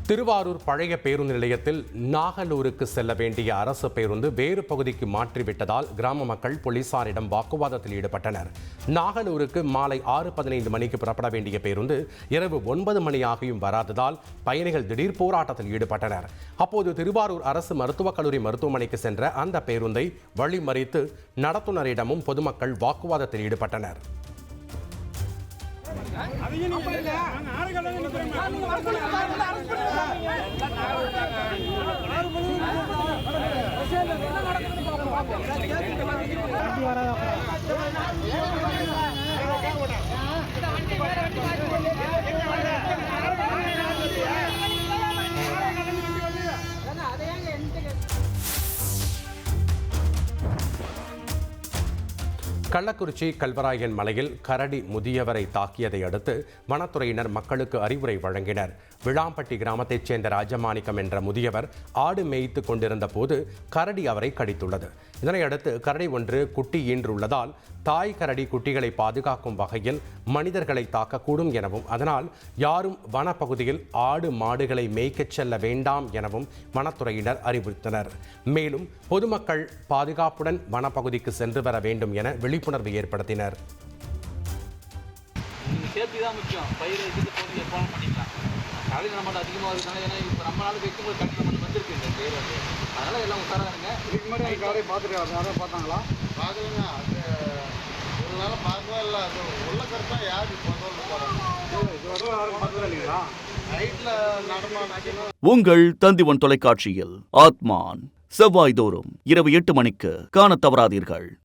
திருவாரூர் பழைய பேருந்து நிலையத்தில் நாகலூருக்கு செல்ல வேண்டிய அரசு பேருந்து வேறு பகுதிக்கு மாற்றிவிட்டதால் கிராம மக்கள் போலீசாரிடம் வாக்குவாதத்தில் ஈடுபட்டனர். நாகலூருக்கு மாலை 6:15 மணிக்கு புறப்பட வேண்டிய பேருந்து இரவு 9 மணியாகியும் வராததால் பயணிகள் திடீர் போராட்டத்தில் ஈடுபட்டனர். அப்போது திருவாரூர் அரசு மருத்துவக் கல்லூரி மருத்துவமனைக்கு சென்ற அந்த பேருந்தை வழிமறித்து நடத்துனரிடமும் பொதுமக்கள் வாக்குவாதத்தில் ஈடுபட்டனர். கள்ளக்குறிச்சி கல்வராயன் மலையில் கரடி முதியவரை தாக்கியதை அடுத்து வனத்துறையினர் மக்களுக்கு அறிவுரை வழங்கினர். விளாம்பட்டி கிராமத்தைச் சேர்ந்த ராஜமாணிக்கம் என்ற முதியவர் ஆடு மேய்த்து கொண்டிருந்த போது கரடி அவரை கடித்துள்ளது. இதனையடுத்து கரடி ஒன்று குட்டி ஈன்றுள்ளதால் தாய் கரடி குட்டிகளை பாதுகாக்கும் வகையில் மனிதர்களை தாக்கக்கூடும் எனவும், அதனால் யாரும் வனப்பகுதியில் ஆடு மாடுகளை மேய்க்கச் செல்ல வேண்டாம் எனவும் வனத்துறையினர் அறிவுறுத்தினர். மேலும் பொதுமக்கள் பாதுகாப்புடன் வனப்பகுதிக்கு சென்று வர வேண்டும் என விழிப்புணர்வு ஏற்படுத்தினர். உங்கள் தந்திவன் தொலைக்காட்சியில் ஆத்மான் செவ்வாய்தோறும் இரவு 8 மணிக்கு காணத் தவறாதீர்கள்.